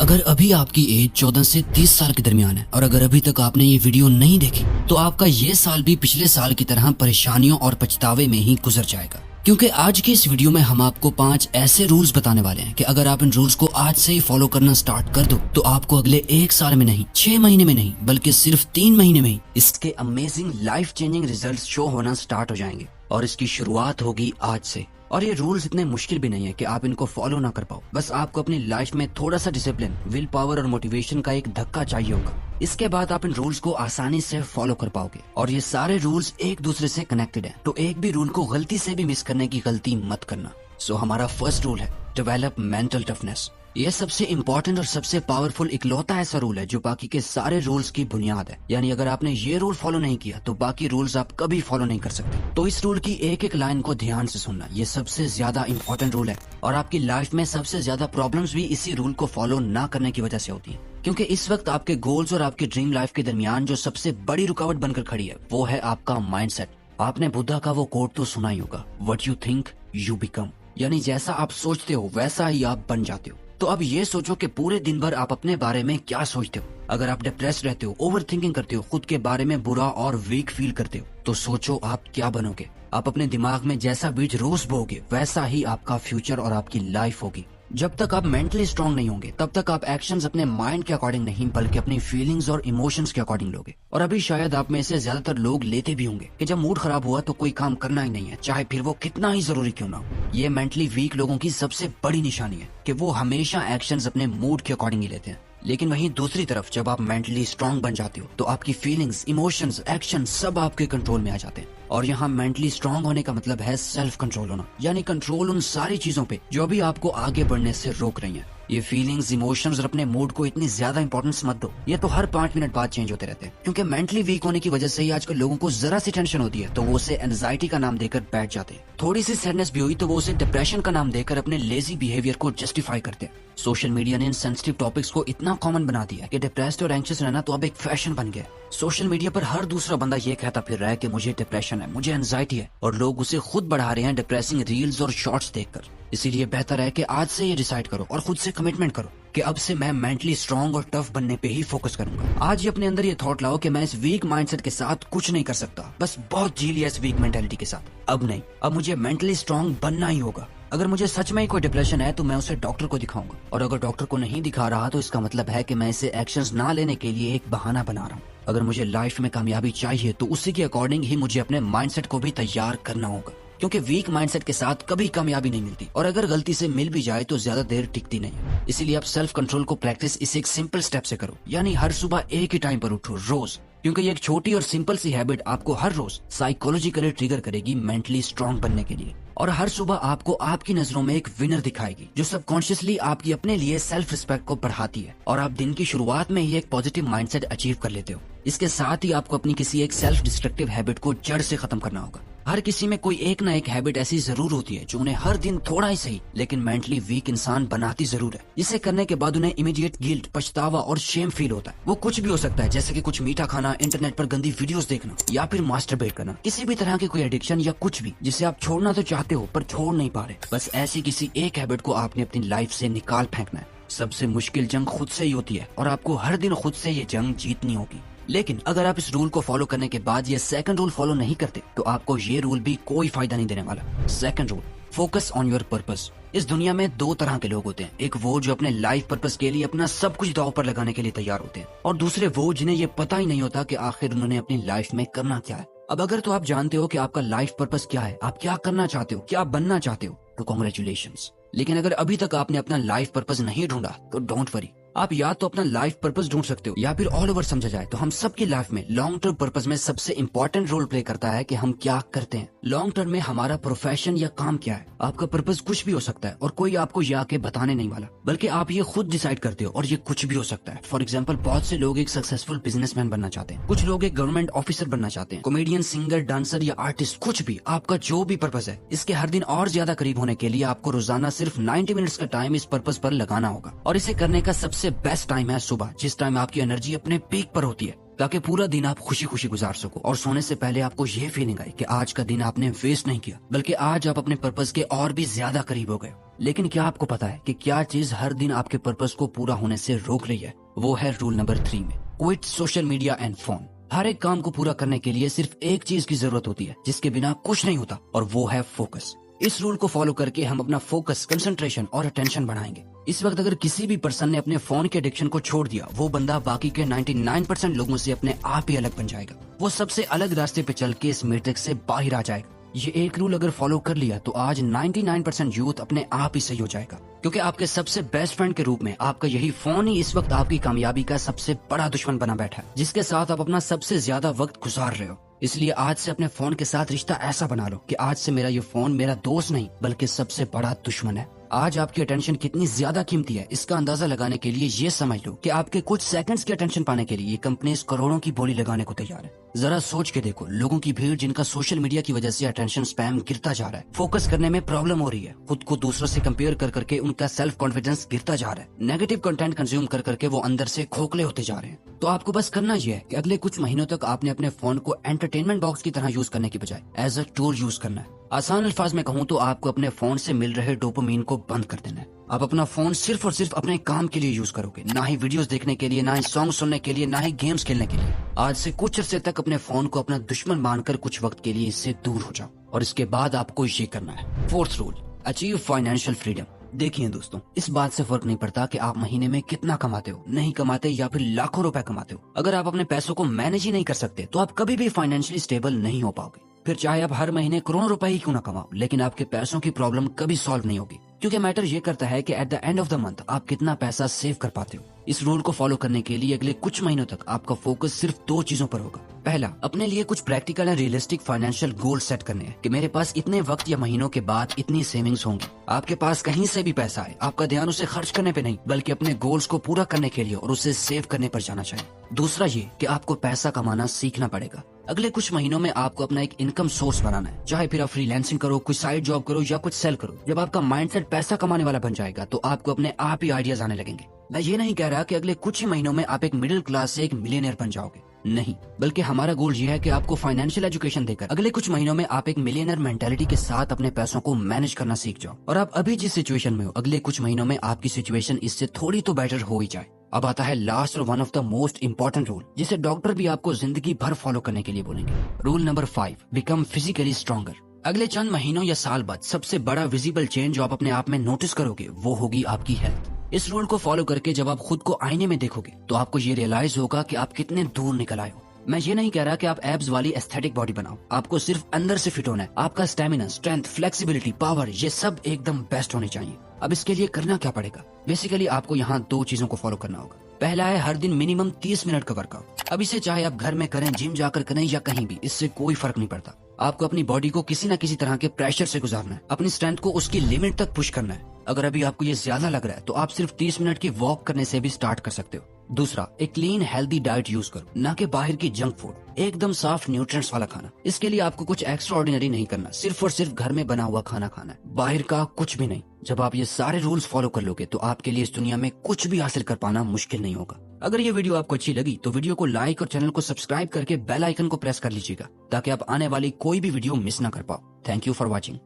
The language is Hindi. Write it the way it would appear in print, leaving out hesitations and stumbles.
अगर अभी आपकी एज 14 से 30 साल के दरमियान है और अगर अभी तक आपने ये वीडियो नहीं देखी तो आपका ये साल भी पिछले साल की तरह परेशानियों और पछतावे में ही गुजर जाएगा। क्योंकि आज की इस वीडियो में हम आपको 5 ऐसे रूल्स बताने वाले हैं कि अगर आप इन रूल्स को आज से ही फॉलो करना स्टार्ट कर दो तो आपको अगले 1 साल में नहीं, 6 महीने में नहीं, बल्कि सिर्फ 3 महीने में ही इसके amazing life changing results show होना स्टार्ट हो जाएंगे। और इसकी शुरुआत होगी आज से। और ये रूल्स इतने मुश्किल भी नहीं है कि आप इनको फॉलो ना कर पाओ। बस आपको अपनी लाइफ में थोड़ा सा डिसिप्लिन, विल पावर और मोटिवेशन का एक धक्का चाहिए होगा। इसके बाद आप इन रूल्स को आसानी से फॉलो कर पाओगे। और ये सारे रूल्स एक दूसरे से कनेक्टेड हैं, तो एक भी रूल को गलती से भी मिस करने की गलती मत करना। सो हमारा फर्स्ट रूल है डेवलप मेंटल टफनेस। यह सबसे इम्पोर्टेंट और सबसे पावरफुल इकलौता ऐसा रूल है जो बाकी के सारे रूल्स की बुनियाद है। यानी अगर आपने ये रूल फॉलो नहीं किया तो बाकी रूल्स आप कभी फॉलो नहीं कर सकते। तो इस रूल की एक एक लाइन को ध्यान से सुनना, ये सबसे ज्यादा इम्पोर्टेंट रूल है। और आपकी लाइफ में सबसे ज्यादा प्रॉब्लम्स भी इसी रूल को फॉलो ना करने की वजह से होती है। क्योंकि इस वक्त आपके गोल्स और आपकी ड्रीम लाइफ के दरमियान जो सबसे बड़ी रुकावट बनकर खड़ी है वो है आपका माइंडसेट। आपने बुद्धा का वो कोट तो सुना ही होगा, what you think you become. यानी जैसा आप सोचते हो वैसा ही आप बन जाते हो। तो अब ये सोचो कि पूरे दिन भर आप अपने बारे में क्या सोचते हो। अगर आप डिप्रेस रहते हो, ओवर थिंकिंग करते हो, खुद के बारे में बुरा और वीक फील करते हो, तो सोचो आप क्या बनोगे। आप अपने दिमाग में जैसा बीज रोज बोगे वैसा ही आपका फ्यूचर और आपकी लाइफ होगी। जब तक आप मेंटली स्ट्रांग नहीं होंगे तब तक आप एक्शंस अपने माइंड के अकॉर्डिंग नहीं बल्कि अपनी फीलिंग्स और इमोशंस के अकॉर्डिंग लोगे। और अभी शायद आप में से ज्यादातर लोग लेते भी होंगे कि जब मूड खराब हुआ तो कोई काम करना ही नहीं है, चाहे फिर वो कितना ही जरूरी क्यों ना हो। ये मेंटली वीक लोगों की सबसे बड़ी निशानी है कि वो हमेशा एक्शंस अपने मूड के अकॉर्डिंग ही लेते हैं। लेकिन वहीं दूसरी तरफ जब आप मेंटली स्ट्रांग बन जाते हो तो आपकी फीलिंग्स, इमोशंस, एक्शन सब आपके कंट्रोल में आ जाते हैं। और यहाँ मेंटली स्ट्रांग होने का मतलब है सेल्फ कंट्रोल होना, यानी कंट्रोल उन सारी चीजों पे जो अभी आपको आगे बढ़ने से रोक रही हैं। ये फीलिंग्स, इमोशंस और अपने मूड को इतनी ज्यादा इंपॉर्टेंस मत दो। ये तो हर 5 मिनट बाद चेंज होते रहते हैं। क्योंकि मेंटली वीक होने की वजह से ही आजकल लोगों को जरा सी टेंशन होती है तो वो उसे एंजाइटी का नाम देकर बैठ जाते हैं। थोड़ी सी सैडनेस भी हुई तो वो उसे डिप्रेशन का नाम देकर अपने लेजी बिहेवियर को जस्टिफाई करते हैं। सोशल मीडिया ने इन सेंसिटिव टॉपिक्स को इतना कॉमन बना दिया कि डिप्रेस्ड और एंग्शियस रहना तो अब एक फैशन बन गया। सोशल मीडिया पर हर दूसरा बंदा ये कहता फिर रहा है कि मुझे डिप्रेशन है, मुझे एंजाइटी है, और लोग उसे खुद बढ़ा रहे हैं डिप्रेसिंग रील्स और शॉर्ट्स देखकर। इसीलिए बेहतर है कि आज से ये डिसाइड करो और खुद से कमिटमेंट करो कि अब से मैं मेंटली स्ट्रांग और टफ बनने पे ही फोकस करूंगा। आज ही अपने अंदर ये थॉट लाओ कि मैं इस वीक माइंडसेट के साथ कुछ नहीं कर सकता, बस बहुत जी लिया इस वीक मेंटालिटी के साथ। अब नहीं, अब मुझे मेंटली स्ट्रांग बनना ही होगा। अगर मुझे सच में ही कोई डिप्रेशन है तो मैं उसे डॉक्टर को दिखाऊंगा, और अगर डॉक्टर को नहीं दिखा रहा तो इसका मतलब है कि मैं इसे एक्शंस ना लेने के लिए एक बहाना बना रहा हूँ। अगर मुझे लाइफ में कामयाबी चाहिए तो उसी के अकॉर्डिंग ही मुझे अपने माइंडसेट को भी तैयार करना होगा। क्योंकि वीक माइंडसेट के साथ कभी कामयाबी नहीं मिलती, और अगर गलती से मिल भी जाए तो ज्यादा देर टिकती नहीं है। इसीलिए आप सेल्फ कंट्रोल को प्रैक्टिस इसे एक सिंपल स्टेप से करो, यानी हर सुबह एक ही टाइम पर उठो रोज। क्योंकि ये एक छोटी और सिंपल सी हैबिट आपको हर रोज साइकोलॉजिकली ट्रिगर करेगी मेंटली स्ट्रांग बनने के लिए। और हर सुबह आपको आपकी नजरों में एक विनर दिखाएगी जो सबकॉन्शियसली आपकी अपने लिए सेल्फ रिस्पेक्ट को बढ़ाती है, और आप दिन की शुरुआत में ही एक पॉजिटिव माइंडसेट अचीव कर लेते हो। इसके साथ ही आपको अपनी किसी एक सेल्फ डिस्ट्रक्टिव हैबिट को जड़ से खत्म करना होगा। हर किसी में कोई एक ना एक हैबिट ऐसी जरूर होती है जो उन्हें हर दिन थोड़ा ही सही लेकिन मेंटली वीक इंसान बनाती जरूर है। इसे करने के बाद उन्हें इमीडिएट गिल्ट, पछतावा और शेम फील होता है। वो कुछ भी हो सकता है, जैसे कि कुछ मीठा खाना, इंटरनेट पर गंदी वीडियोस देखना, या फिर मास्टरबेट करना। किसी भी तरह की कोई एडिक्शन या कुछ भी जिसे आप छोड़ना तो चाहते हो पर छोड़ नहीं पा रहे। बस ऐसी किसी एक हैबिट को आपने अपनी लाइफ से निकाल फेंकना है। सबसे मुश्किल जंग खुद से ही होती है और आपको हर दिन खुद से ये जंग जीतनी होगी। लेकिन अगर आप इस रूल को फॉलो करने के बाद ये सेकंड रूल फॉलो नहीं करते तो आपको ये रूल भी कोई फायदा नहीं देने वाला। Second rule, focus on your purpose. इस दुनिया में 2 तरह के लोग होते हैं, एक वो जो अपने लाइफ पर्पस के लिए अपना सब कुछ दांव पर लगाने के लिए तैयार होते हैं, और दूसरे वो जिन्हें ये पता ही नहीं होता कि आखिर उन्होंने अपनी लाइफ में करना क्या है। अब अगर तो आप जानते हो कि आपका लाइफ पर्पस क्या है, आप क्या करना चाहते हो, क्या बनना चाहते हो, तो कॉन्ग्रेचुलेशंस। लेकिन अगर अभी तक आपने अपना लाइफ पर्पस नहीं ढूंढा तो डोंट वरी। आप या तो अपना लाइफ पर्पस ढूंढ सकते हो या फिर ऑल ओवर समझा जाए तो हम सबकी लाइफ में लॉन्ग टर्म पर्पस में सबसे इंपॉर्टेंट रोल प्ले करता है कि हम क्या करते हैं। लॉन्ग टर्म में हमारा प्रोफेशन या काम क्या है। आपका पर्पस कुछ भी हो सकता है और कोई आपको ये आके बताने नहीं वाला, बल्कि आप ये खुद डिसाइड करते हो, और ये कुछ भी हो सकता है। फॉर एग्जाम्पल, बहुत से लोग एक सक्सेसफुल बिजनेसमैन बनना चाहते हैं, कुछ लोग एक गवर्नमेंट ऑफिसर बनना चाहते हैं, कॉमेडियन, सिंगर, डांसर या आर्टिस्ट, कुछ भी। आपका जो भी पर्पस है, इसके हर दिन और ज्यादा करीब होने के लिए आपको रोजाना सिर्फ 90 मिनट्स का टाइम इस पर्पस पर लगाना होगा। और इसे करने का सबसे बेस्ट टाइम है सुबह, जिस टाइम आपकी एनर्जी अपने पीक पर होती है। ताकि पूरा दिन आप खुशी खुशी गुजार सको और सोने से पहले आपको ये फीलिंग आए कि आज का दिन आपने वेस्ट नहीं किया, बल्कि आज आप अपने पर्पस के और भी ज्यादा करीब हो गए। लेकिन क्या आपको पता है कि क्या चीज हर दिन आपके पर्पस को पूरा होने से रोक रही है? वो है रूल नंबर 3 में, quit social media and phone. हर एक काम को पूरा करने के लिए सिर्फ एक चीज की जरूरत होती है जिसके बिना कुछ नहीं होता, और वो है फोकस। इस रूल को फॉलो करके हम अपना फोकस, कंसंट्रेशन और अटेंशन बढ़ाएंगे। इस वक्त अगर किसी भी पर्सन ने अपने फोन के एडिक्शन को छोड़ दिया, वो बंदा बाकी के 99% लोगों से अपने आप ही अलग बन जाएगा। वो सबसे अलग रास्ते पे चल के इस मैट्रिक्स से बाहर आ जाएगा। ये एक रूल अगर फॉलो कर लिया तो आज 99% यूथ अपने आप ही सही हो जाएगा, क्योंकि आपके सबसे बेस्ट फ्रेंड के रूप में आपका यही फोन ही इस वक्त आपकी कामयाबी का सबसे बड़ा दुश्मन बना बैठा है, जिसके साथ आप अपना सबसे ज्यादा वक्त गुजार रहे हो। इसलिए आज से अपने फोन के साथ रिश्ता ऐसा बना लो कि आज से मेरा ये फोन मेरा दोस्त नहीं बल्कि सबसे बड़ा दुश्मन है। आज आपकी अटेंशन कितनी ज्यादा कीमती है, इसका अंदाजा लगाने के लिए ये समझ लो कि आपके कुछ सेकंड्स की अटेंशन पाने के लिए ये कंपनीज करोड़ों की बोली लगाने को तैयार है। जरा सोच के देखो, लोगों की भीड़ जिनका सोशल मीडिया की वजह से अटेंशन स्पैम गिरता जा रहा है, फोकस करने में प्रॉब्लम हो रही है, खुद को दूसरों से कंपेयर कर करके उनका सेल्फ कॉन्फिडेंस गिरता जा रहा है, नेगेटिव कंटेंट कंज्यूम कर करके वो अंदर से खोखले होते जा रहे हैं। तो आपको बस करना यह है कि अगले कुछ महीनों तक आपने अपने फोन को एंटरटेनमेंट बॉक्स की तरह यूज करने की बजाय एज अ टूल यूज करना है। आसान अल्फाज में कहूँ तो आपको अपने फोन से मिल रहे डोपामिन को बंद कर देना है। आप अपना फोन सिर्फ और सिर्फ अपने काम के लिए यूज करोगे, ना ही वीडियोस देखने के लिए, ना ही सॉन्ग सुनने के लिए, ना ही गेम्स खेलने के लिए। आज से कुछ अर्से तक अपने फोन को अपना दुश्मन मानकर कुछ वक्त के लिए इससे दूर हो जाओ, और इसके बाद आपको ये करना है। 4th rule, achieve financial freedom. देखिए दोस्तों, इस बात से फर्क नहीं पड़ता कि आप महीने में कितना कमाते हो, नहीं कमाते या फिर लाखों रुपए कमाते हो। अगर आप अपने पैसों को मैनेज ही नहीं कर सकते तो आप कभी भी फाइनेंशियली स्टेबल नहीं हो पाओगे। फिर चाहे आप हर महीने करोड़ों रुपए ही क्यों ना कमाओ, लेकिन आपके पैसों की प्रॉब्लम कभी सॉल्व नहीं होगी, क्योंकि मैटर ये करता है कि at the end of the month आप कितना पैसा सेव कर पाते हो। इस रूल को फॉलो करने के लिए अगले कुछ महीनों तक आपका फोकस सिर्फ 2 चीजों पर होगा। पहला, अपने लिए कुछ practical and realistic financial goal set करने हैं कि मेरे पास इतने वक्त या महीनों के बाद इतनी सेविंग्स होंगी। आपके पास कहीं से भी पैसा आए, आपका ध्यान उसे खर्च करने पे नहीं बल्कि अपने गोल्स को पूरा करने के लिए और उसे सेव करने पर जाना चाहिए। दूसरा ये कि आपको पैसा कमाना सीखना पड़ेगा। अगले कुछ महीनों में आपको अपना एक इनकम सोर्स बनाना है, चाहे फिर आप फ्रीलांसिंग करो, कोई साइड जॉब करो या कुछ सेल करो। जब आपका माइंडसेट पैसा कमाने वाला बन जाएगा तो आपको अपने आप ही आइडियाज आने लगेंगे। मैं ये नहीं कह रहा कि अगले कुछ ही महीनों में आप एक मिडिल क्लास से एक मिलियनियर बन जाओगे, नहीं, बल्कि हमारा गोल ये है कि आपको फाइनेंशियल एजुकेशन देकर अगले कुछ महीनों में आप एक मिलियनर मेंटालिटी के साथ अपने पैसों को मैनेज करना सीख जाओ, और आप अभी जिस सिचुएशन में हो अगले कुछ महीनों में आपकी सिचुएशन इससे थोड़ी तो बेटर हो ही जाए। अब आता है लास्ट और one of the most important rule, जिसे डॉक्टर भी आपको जिंदगी भर फॉलो करने के लिए बोलेंगे। Rule number 5, become physically stronger. अगले चंद महीनों या साल बाद सबसे बड़ा विजिबल चेंज जो आप अपने आप में नोटिस करोगे वो होगी आपकी हेल्थ। इस रूल को फॉलो करके जब आप खुद को आईने में देखोगे तो आपको ये रियलाइज होगा कि आप कितने दूर निकल आए हो। मैं ये नहीं कह रहा कि आप एब्स वाली एस्थेटिक बॉडी बनाओ, आपको सिर्फ अंदर से फिट होना है। आपका स्टेमिना, स्ट्रेंथ, फ्लेक्सिबिलिटी, पावर, ये सब एकदम बेस्ट होनी चाहिए। अब इसके लिए करना क्या पड़ेगा? बेसिकली आपको यहाँ 2 चीजों को फॉलो करना होगा। पहला है हर दिन मिनिमम 30 मिनट का वर्कआउट। अब इसे चाहे आप घर में करें, जिम जाकर करें या कहीं भी, इससे कोई फर्क नहीं पड़ता। आपको अपनी बॉडी को किसी न किसी तरह के प्रेशर से गुजारना है, अपनी स्ट्रेंथ को उसकी लिमिट तक पुश करना है। अगर अभी आपको ये ज्यादा लग रहा है तो आप सिर्फ 30 मिनट की वॉक करने से भी स्टार्ट कर सकते हो। दूसरा, एक क्लीन हेल्दी डाइट यूज करो, ना कि बाहर की जंक फूड, एकदम साफ न्यूट्रिएंट्स वाला खाना। इसके लिए आपको कुछ एक्स्ट्रा ऑर्डिनरी नहीं करना, सिर्फ और सिर्फ घर में बना हुआ खाना खाना है, बाहर का कुछ भी नहीं। जब आप ये सारे रूल्स फॉलो कर लोगे तो आपके लिए इस दुनिया में कुछ भी हासिल कर पाना मुश्किल नहीं होगा। अगर ये वीडियो आपको अच्छी लगी तो वीडियो को लाइक और चैनल को सब्सक्राइब करके बेल आइकन को प्रेस कर लीजिएगा, ताकि आप आने वाली कोई भी वीडियो मिस ना कर पाओ। Thank you for watching.